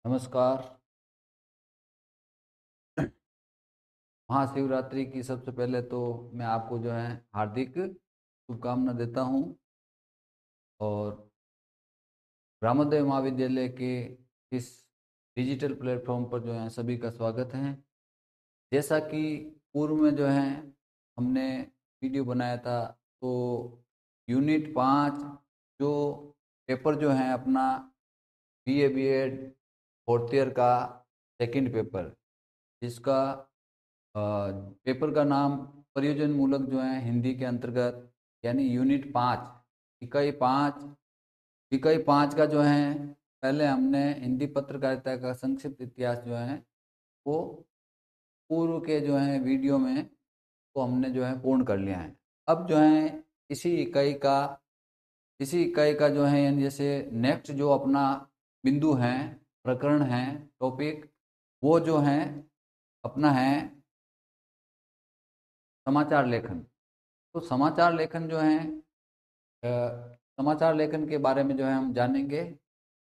नमस्कार। महाशिवरात्रि की सबसे पहले तो मैं आपको जो है हार्दिक शुभकामना देता हूं और रामोदय महाविद्यालय के इस डिजिटल प्लेटफॉर्म पर जो है सभी का स्वागत है। जैसा कि पूर्व में जो है हमने वीडियो बनाया था, तो यूनिट 5 जो पेपर जो है अपना बीए बीएड फोर्थ ईयर का सेकंड पेपर, जिसका पेपर का नाम प्रयोजन मूलक जो है हिंदी के अंतर्गत, यानी यूनिट 5 इकाई 5 का जो है पहले हमने हिंदी पत्रकारिता का संक्षिप्त इतिहास जो है वो पूर्व के जो है वीडियो में वो हमने जो है पूर्ण कर लिया है। अब जो है इसी इकाई का इसी इकाई का जो है यानी जैसे नेक्स्ट जो अपना बिंदु है, प्रकरण है, टॉपिक, वो जो है अपना है समाचार लेखन। तो समाचार लेखन जो है समाचार लेखन के बारे में जो है हम जानेंगे।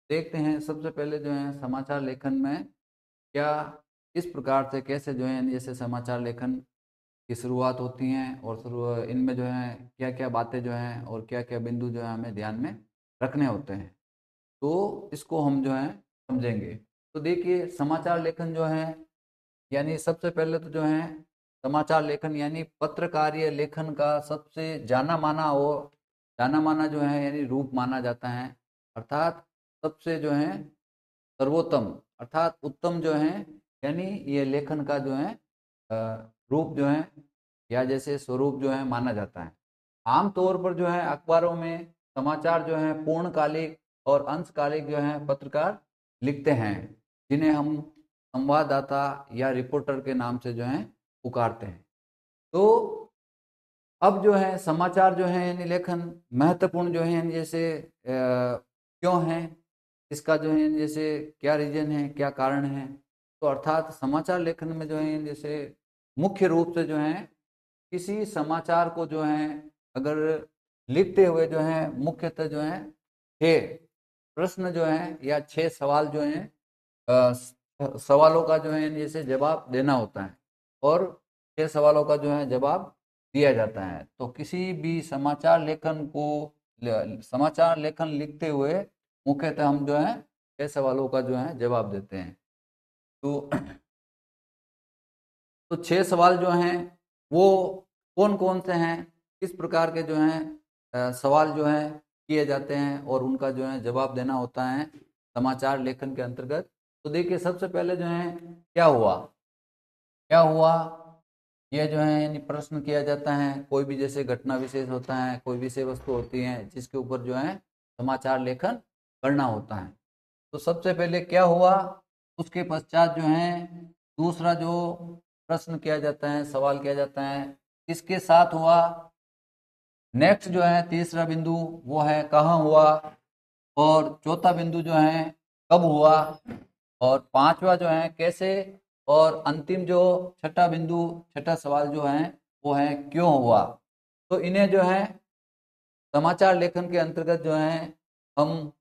देखते हैं सबसे पहले जो है समाचार लेखन में क्या, इस प्रकार से कैसे जो है जैसे समाचार लेखन की शुरुआत होती हैं और इनमें जो है क्या क्या बातें जो हैं और क्या क्या बिंदु जो है हमें ध्यान में रखने होते हैं, तो इसको हम जो है समझेंगे। तो देखिए, समाचार लेखन जो है यानी सबसे पहले तो जो है समाचार लेखन यानी पत्रकारीय लेखन का सबसे जाना माना जो है यानी रूप माना जाता है। अर्थात सबसे जो है सर्वोत्तम अर्थात उत्तम जो है, यानी ये लेखन का जो है रूप जो है या जैसे स्वरूप जो है माना जाता है। आमतौर पर जो है अखबारों में समाचार जो है पूर्णकालिक और अंशकालिक जो है पत्रकार लिखते हैं, जिन्हें हम संवाददाता या रिपोर्टर के नाम से जो है पुकारते हैं। तो अब जो है समाचार जो है यानी लेखन महत्वपूर्ण जो है यानी जैसे क्यों है, इसका जो है जैसे क्या रीजन है, क्या कारण है। तो अर्थात समाचार लेखन में जो है जैसे मुख्य रूप से जो है किसी समाचार को जो है अगर लिखते हुए जो है मुख्यतः जो है 6 प्रश्न जो है या 6 सवाल जो है सवालों का जो है जैसे जवाब देना होता है और 6 सवालों का जो है जवाब दिया जाता है। तो किसी भी समाचार लेखन लिखते हुए मुख्यतः हम जो है 6 सवालों का जो है जवाब देते हैं। तो 6 सवाल जो हैं वो कौन कौन से हैं, किस प्रकार के जो हैं सवाल जो हैं किए जाते हैं और उनका जो है जवाब देना होता है समाचार लेखन के अंतर्गत। तो देखिए, सबसे पहले जो है क्या हुआ यह जो है यानी प्रश्न किया जाता है। कोई भी जैसे घटना विशेष होता है, कोई विषय वस्तु होती है जिसके ऊपर जो है समाचार लेखन करना होता है। तो सबसे पहले क्या हुआ, उसके पश्चात जो है दूसरा जो प्रश्न किया जाता है, सवाल किया जाता है, इसके साथ हुआ। नेक्स्ट जो है तीसरा बिंदु वो है कहाँ हुआ, और चौथा बिंदु जो है कब हुआ, और पांचवा जो है कैसे, और अंतिम जो छठा सवाल जो है वो है क्यों हुआ। तो इन्हें जो है समाचार लेखन के अंतर्गत जो है हम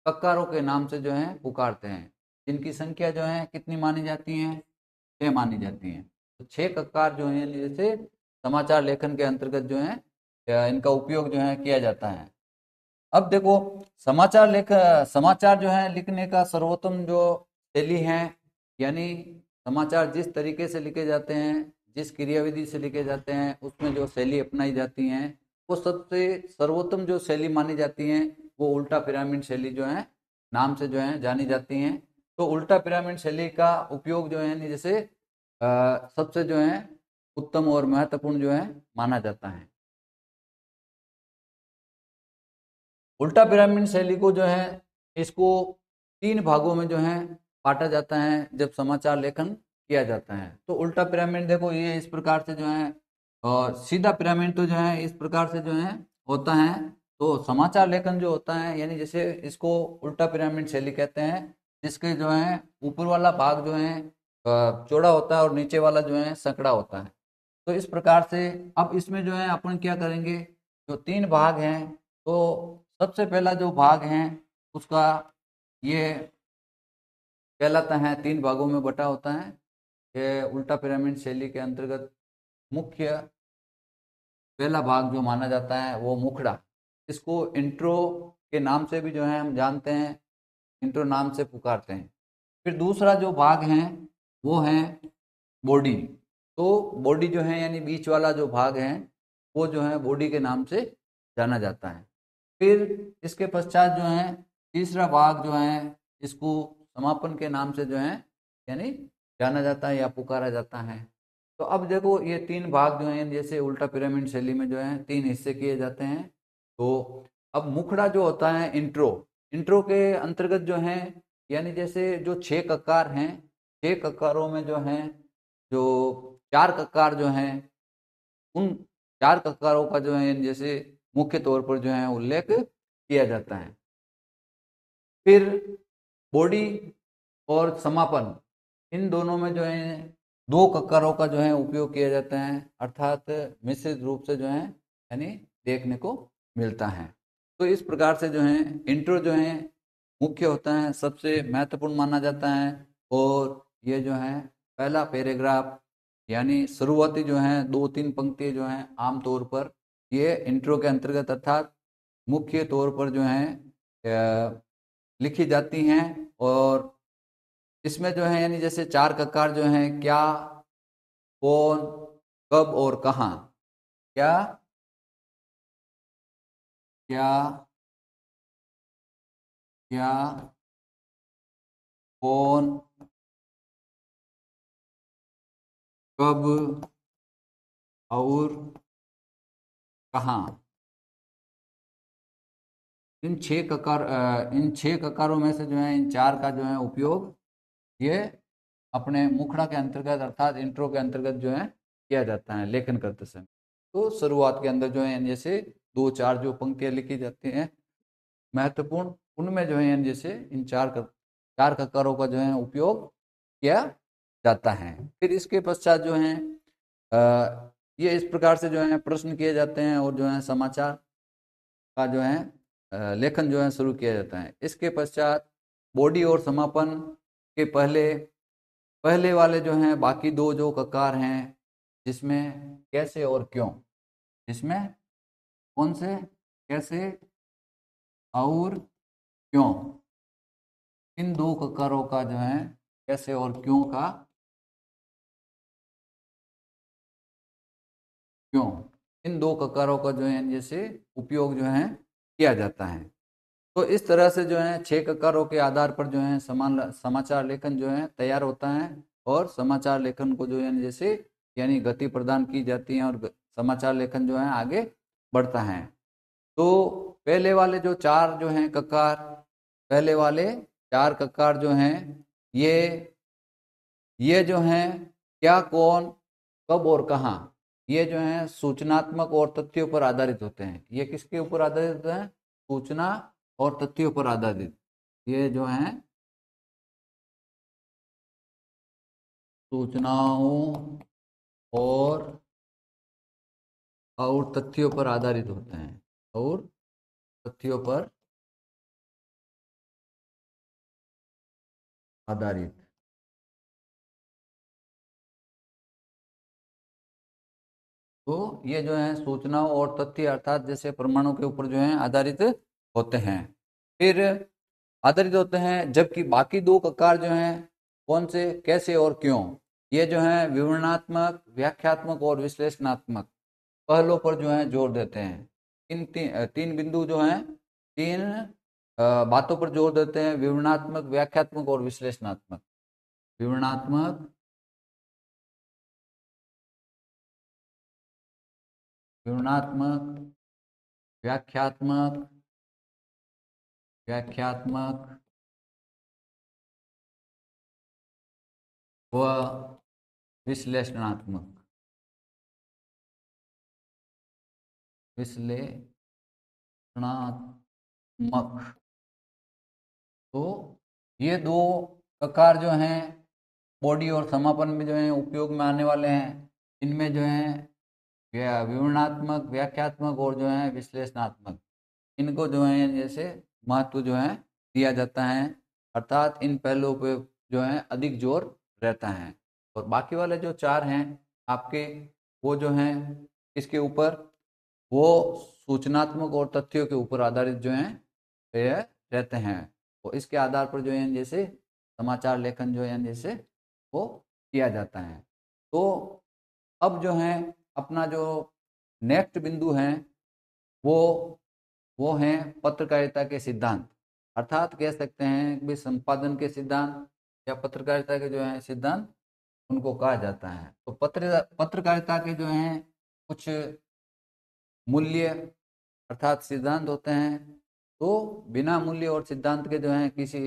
कक्कारों के नाम से जो है पुकारते हैं, जिनकी संख्या जो है कितनी मानी जाती है, 6 मानी जाती है। तो 6 कक्कार जो है जैसे समाचार लेखन के अंतर्गत जो है इनका उपयोग जो है किया जाता है। अब देखो, समाचार जो है लिखने का सर्वोत्तम जो शैली है, यानी समाचार जिस तरीके से लिखे जाते हैं, जिस क्रियाविधि से लिखे जाते हैं, उसमें जो शैली अपनाई जाती है, वो सबसे सर्वोत्तम जो शैली मानी जाती है वो उल्टा पिरामिड शैली जो है नाम से जो है जानी जाती हैं। तो उल्टा पिरामिड शैली का उपयोग जो है जैसे सबसे जो है उत्तम और महत्वपूर्ण जो है माना जाता है। उल्टा पिरामिड शैली को जो है इसको 3 भागों में जो है बांटा जाता है जब समाचार लेखन किया जाता है। तो उल्टा पिरामिड देखो ये इस प्रकार से जो है, और सीधा पिरामिड तो जो है इस प्रकार से जो है होता है। तो समाचार लेखन जो होता है यानी जैसे इसको उल्टा पिरामिड शैली कहते हैं, जिसके जो है ऊपर वाला भाग जो है चौड़ा होता है और नीचे वाला जो है संकड़ा होता है। तो इस प्रकार से अब इसमें जो है अपन क्या करेंगे, जो 3 भाग हैं, तो सबसे पहला जो भाग है उसका ये कहलाता है, 3 भागों में बटा होता है। ये उल्टा पिरामिड शैली के अंतर्गत मुख्य पहला भाग जो माना जाता है वो मुखड़ा, इसको इंट्रो के नाम से भी जो है हम जानते हैं, इंट्रो नाम से पुकारते हैं। फिर दूसरा जो भाग है वो है बॉडी। तो बॉडी जो है यानी बीच वाला जो भाग है वो जो है बॉडी के नाम से जाना जाता है। फिर इसके पश्चात जो है तीसरा भाग जो है इसको समापन के नाम से जो है यानी जाना जाता है या पुकारा जाता है। तो अब देखो ये 3 भाग जो हैं, जैसे उल्टा पिरामिड शैली में जो है 3 हिस्से किए जाते हैं। तो अब मुखड़ा जो होता है इंट्रो, इंट्रो के अंतर्गत जो है यानी जैसे जो 6 ककार हैं, 6 ककारों में जो है जो 4 ककार जो हैं उन 4 ककारों का जो है जैसे मुख्य तौर पर जो है उल्लेख किया जाता है। फिर बॉडी और समापन, इन दोनों में जो है 2 ककारों का जो है उपयोग किया जाता है, अर्थात मिश्रित रूप से जो है यानी देखने को मिलता है। तो इस प्रकार से जो है इंट्रो जो है मुख्य होता है, सबसे महत्वपूर्ण माना जाता है। और ये जो है पहला पैराग्राफ यानी शुरुआती जो है 2-3 पंक्तियाँ जो हैं आमतौर पर ये इंट्रो के अंतर्गत अर्थात मुख्य तौर पर जो है लिखी जाती हैं। और इसमें जो है यानी जैसे 4 ककार जो हैं क्या, कौन, कब और कहाँ। क्या, क्या, क्या, कौन, कब और कहाँ। इन 6 ककारों में से जो है इन 4 का जो है उपयोग ये अपने मुखड़ा के अंतर्गत अर्थात इंट्रो के अंतर्गत जो है किया जाता है लेखन करते समय। तो शुरुआत के अंदर जो है जैसे 2-4 जो पंक्तियाँ लिखी जाती हैं महत्वपूर्ण, उनमें जो है जैसे इन 4 ककारों का जो है उपयोग किया जाता है। फिर इसके पश्चात जो है ये इस प्रकार से जो है प्रश्न किए जाते हैं और जो है समाचार का जो है लेखन जो है शुरू किया जाता है। इसके पश्चात बॉडी और समापन के पहले पहले वाले जो हैं बाकी 2 जो ककार हैं जिसमें कैसे और क्यों, जिसमें कौन से, कैसे और क्यों, इन 2 ककारों का जो है कैसे और क्यों का क्यों, इन 2 ककारों का जो है जैसे उपयोग जो है किया जाता है। तो इस तरह से जो है 6 ककारों के आधार पर जो है समाचार लेखन जो है तैयार होता है। और समाचार लेखन को जो है जैसे यानी गति प्रदान की जाती है और समाचार लेखन जो है आगे बढ़ता है। तो पहले वाले जो 4 जो हैं ककार, पहले वाले 4 ककार जो हैं ये ये जो हैं क्या, कौन, कब और कहाँ, ये जो हैं सूचनात्मक और तथ्यों पर आधारित होते हैं। ये किसके ऊपर आधारित होते हैं? सूचना और तथ्यों पर आधारित। ये जो हैं सूचनाओं और तथ्यों पर आधारित होते हैं और तथ्यों पर आधारित। तो ये जो है सूचनाओं और तथ्य अर्थात जैसे प्रमाणों के ऊपर जो है आधारित होते हैं। फिर आधारित होते हैं, जबकि बाकी 2 ककार जो हैं कौन से, कैसे और क्यों, ये जो है विवरणात्मक, व्याख्यात्मक और विश्लेषणात्मक पहलों पर जो है जोर देते हैं। इन 3 बिंदु जो हैं 3 बातों पर जोर देते हैं, विवरणात्मक, व्याख्यात्मक और विश्लेषणात्मक। विवरणात्मक, विवरणात्मक, व्याख्यात्मक, व्याख्यात्मक व विश्लेषणात्मक। विश्लेषणात्मक। तो ये 2 ककार जो हैं बॉडी और समापन में जो है उपयोग में आने वाले हैं। इनमें जो है विवरणात्मक, व्याख्यात्मक और जो है विश्लेषणात्मक, इनको जो है जैसे महत्व जो है दिया जाता है। अर्थात इन पहलुओं पे जो है अधिक जोर रहता है। और बाकी वाले जो 4 हैं आपके, वो जो हैं इसके ऊपर, वो सूचनात्मक और तथ्यों के ऊपर आधारित जो हैं ये रहते हैं। तो इसके आधार पर जो है जैसे समाचार लेखन जो है जैसे वो किया जाता है। तो अब जो है अपना जो नेक्स्ट बिंदु है वो वो हैं पत्रकारिता के सिद्धांत, अर्थात कह सकते हैं कि संपादन के सिद्धांत या पत्रकारिता के जो है सिद्धांत उनको कहा जाता है। तो पत्रकारिता के जो हैं कुछ मूल्य अर्थात सिद्धांत होते हैं। तो बिना मूल्य और सिद्धांत के जो है किसी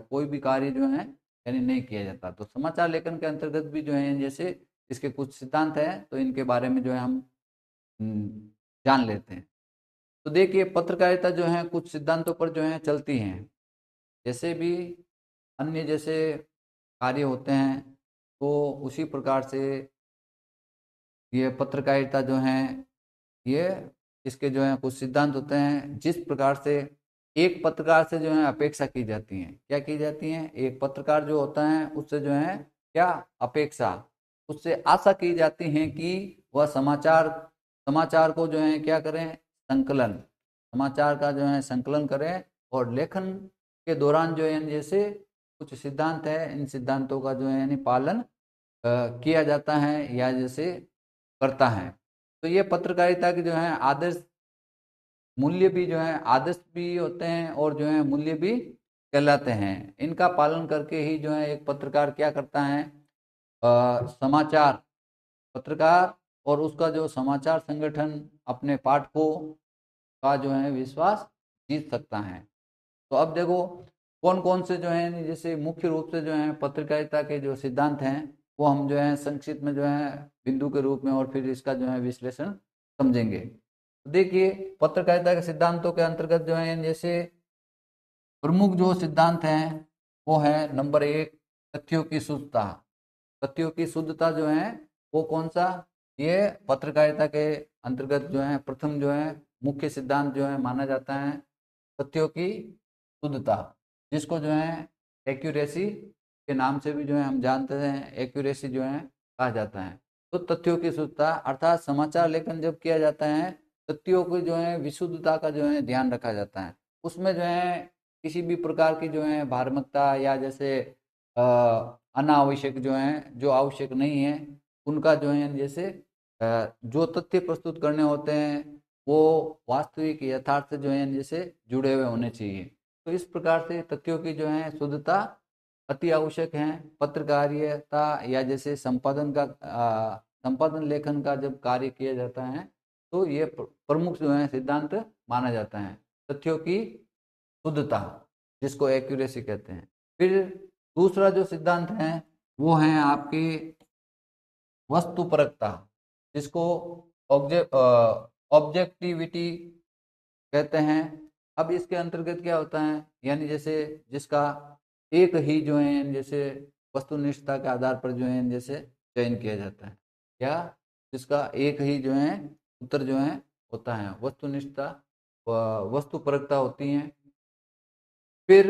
कोई भी कार्य जो है यानी नहीं किया जाता। तो समाचार लेखन के अंतर्गत भी जो है जैसे इसके कुछ सिद्धांत हैं, तो इनके बारे में जो है हम जान लेते हैं। तो देखिए पत्रकारिता जो है कुछ सिद्धांतों पर जो है चलती हैं। जैसे भी अन्य जैसे कार्य होते हैं, तो उसी प्रकार से ये पत्रकारिता जो है ये इसके जो है कुछ सिद्धांत होते हैं। जिस प्रकार से एक पत्रकार से जो है अपेक्षा की जाती है, क्या की जाती है, एक पत्रकार जो होता है उससे जो है क्या अपेक्षा, उससे आशा की जाती है कि वह समाचार को जो है क्या करें, संकलन, समाचार का जो है संकलन करें। और लेखन के दौरान जो है जैसे कुछ सिद्धांत है, इन सिद्धांतों का जो है यानी पालन किया जाता है या जैसे करता है। तो ये पत्रकारिता के जो है आदर्श मूल्य भी जो है आदर्श भी होते हैं और जो है मूल्य भी कहलाते हैं। इनका पालन करके ही जो है एक पत्रकार क्या करता है, समाचार पत्रकार और उसका जो समाचार संगठन अपने पाठकों का जो है विश्वास जीत सकता है। तो अब देखो कौन कौन से जो है जैसे मुख्य रूप से जो है पत्रकारिता के जो सिद्धांत हैं वो हम जो है संक्षिप्त में जो है बिंदु के रूप में और फिर इसका जो है विश्लेषण समझेंगे। तो देखिए पत्रकारिता के सिद्धांतों के अंतर्गत जो है जैसे प्रमुख जो सिद्धांत हैं वो है नंबर 1 तथ्यों की शुद्धता। तथ्यों की शुद्धता जो है वो कौन सा, ये पत्रकारिता के अंतर्गत जो है प्रथम जो है मुख्य सिद्धांत जो है माना जाता है तथ्यों की शुद्धता, जिसको जो है एक्यूरेसी के नाम से भी जो है हम जानते हैं, एक्यूरेसी जो है कहा जाता है। तो तथ्यों की शुद्धता अर्थात समाचार लेखन जब किया जाता है तथ्यों की जो है विशुद्धता का जो है ध्यान रखा जाता है। उसमें जो है किसी भी प्रकार की जो है धार्मिकता या जैसे अनावश्यक जो है जो आवश्यक नहीं है उनका जो है जैसे जो तथ्य प्रस्तुत करने होते हैं वो वास्तविक यथार्थ से जो है जैसे जुड़े हुए होने चाहिए। तो इस प्रकार से तथ्यों की जो है शुद्धता अति आवश्यक है। पत्रकारिता या जैसे संपादन लेखन का जब कार्य किया जाता है तो ये प्रमुख जो है सिद्धांत माना जाता है, तथ्यों की शुद्धता जिसको एक्यूरेसी कहते हैं। फिर दूसरा जो सिद्धांत है वो है आपकी वस्तुपरकता, जिसको ऑब्जेक्टिविटी कहते हैं। अब इसके अंतर्गत क्या होता है, यानी जैसे जिसका एक ही जो है जैसे वस्तुनिष्ठता के आधार पर जो है जैसे चयन किया जाता है, या जिसका एक ही जो है उत्तर जो है होता है, वस्तुनिष्ठता वस्तुपरकता होती है। फिर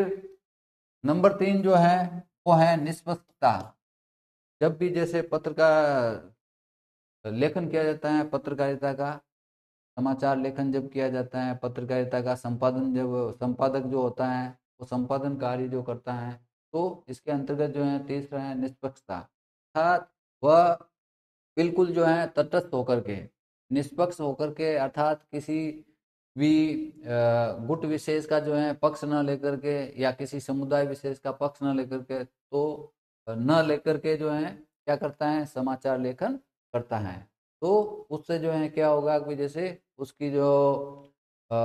नंबर 3 जो है वो है निष्पक्षता। जब भी जैसे पत्रकार लेखन किया जाता है पत्रकारिता का, समाचार लेखन जब किया जाता है पत्रकारिता का संपादन, जब संपादक जो होता है वो संपादन कार्य जो करता है, तो इसके अंतर्गत जो है तीसरा है निष्पक्षता, अर्थात वह बिल्कुल जो है तटस्थ होकर के, निष्पक्ष होकर के, अर्थात किसी भी गुट विशेष का जो है पक्ष न लेकर के या किसी समुदाय विशेष का पक्ष न लेकर के, तो न लेकर के जो है क्या करता है समाचार लेखन करता है। तो उससे जो है क्या होगा कि जैसे उसकी जो अ,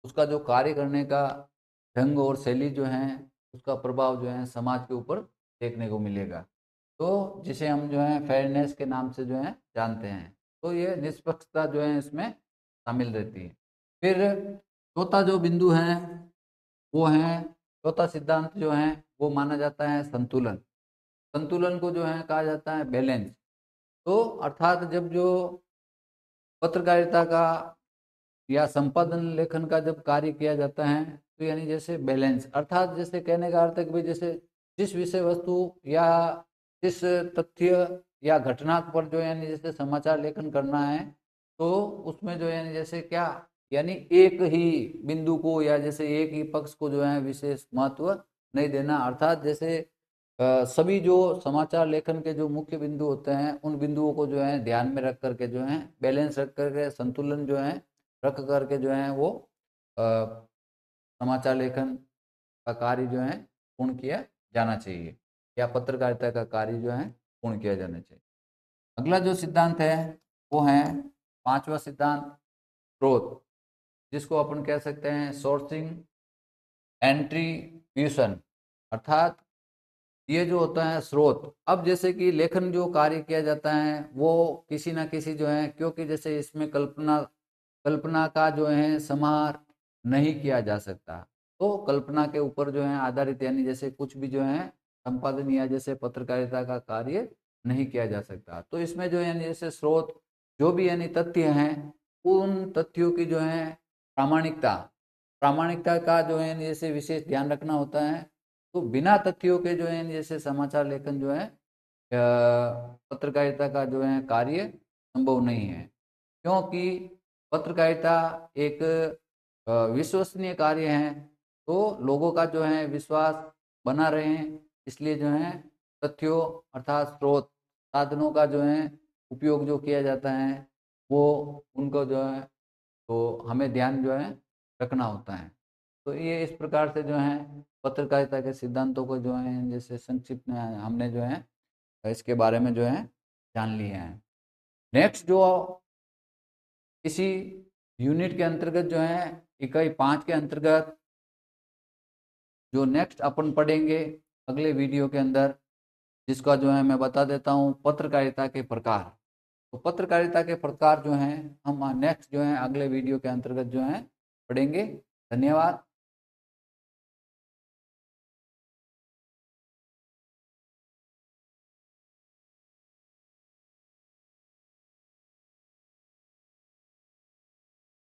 उसका जो कार्य करने का ढंग और शैली जो है उसका प्रभाव जो है समाज के ऊपर देखने को मिलेगा, तो जिसे हम जो है फेयरनेस के नाम से जो है जानते हैं। तो ये निष्पक्षता जो है इसमें शामिल रहती है। फिर चौथा जो बिंदु है वो है, चौथा सिद्धांत जो है वो माना जाता है संतुलन। संतुलन को जो है कहा जाता है बैलेंस। तो अर्थात जब जो पत्रकारिता का या संपादन लेखन का जब कार्य किया जाता है तो यानी जैसे बैलेंस, अर्थात जैसे कहने का अर्थ है कि भाई जैसे जिस विषय वस्तु या जिस तथ्य या घटना पर जो यानी जैसे समाचार लेखन करना है, तो उसमें जो यानी जैसे क्या, यानी एक ही बिंदु को या जैसे एक ही पक्ष को जो है विशेष महत्व नहीं देना। अर्थात जैसे सभी जो समाचार लेखन के जो मुख्य बिंदु होते हैं, उन बिंदुओं को जो है ध्यान में रख करके जो है बैलेंस रख करके, संतुलन जो है रख करके जो है वो समाचार लेखन का कार्य जो है पूर्ण किया जाना चाहिए, या पत्रकारिता का कार्य जो है पूर्ण किया जाना चाहिए। अगला जो सिद्धांत है वो है पांचवा सिद्धांत, स्रोत, जिसको अपन कह सकते हैं सोर्सिंग एंट्रीब्यूशन। अर्थात ये जो होता है स्रोत, अब जैसे कि लेखन जो कार्य किया जाता है वो किसी ना किसी जो है, क्योंकि जैसे इसमें कल्पना का जो है समार नहीं किया जा सकता, तो कल्पना के ऊपर जो है आधारित यानी जैसे कुछ भी जो है संपादन या जैसे पत्रकारिता का कार्य नहीं किया जा सकता। तो इसमें जो यानी जैसे स्रोत जो भी यानी तथ्य हैं, उन तथ्यों की जो है प्रामाणिकता का जो है जैसे विशेष ध्यान रखना होता है। तो बिना तथ्यों के जो है जैसे समाचार लेखन जो है पत्रकारिता का जो है कार्य संभव नहीं है, क्योंकि पत्रकारिता एक विश्वसनीय कार्य है। तो लोगों का जो है विश्वास बना रहे, इसलिए जो है तथ्यों अर्थात स्रोत साधनों का जो है उपयोग जो किया जाता है, वो उनको जो है तो हमें ध्यान जो है रखना होता है। तो ये इस प्रकार से जो है पत्रकारिता के सिद्धांतों को जो है जैसे संक्षिप्त में हमने जो है इसके बारे में जो है जान लिए हैं। नेक्स्ट जो इसी यूनिट के अंतर्गत जो है इकाई 5 के अंतर्गत जो नेक्स्ट अपन पढ़ेंगे अगले वीडियो के अंदर, जिसका जो है मैं बता देता हूँ पत्रकारिता के प्रकार। तो पत्रकारिता के प्रकार जो हैं हम नेक्स्ट जो है अगले वीडियो के अंतर्गत जो है पढ़ेंगे। धन्यवाद।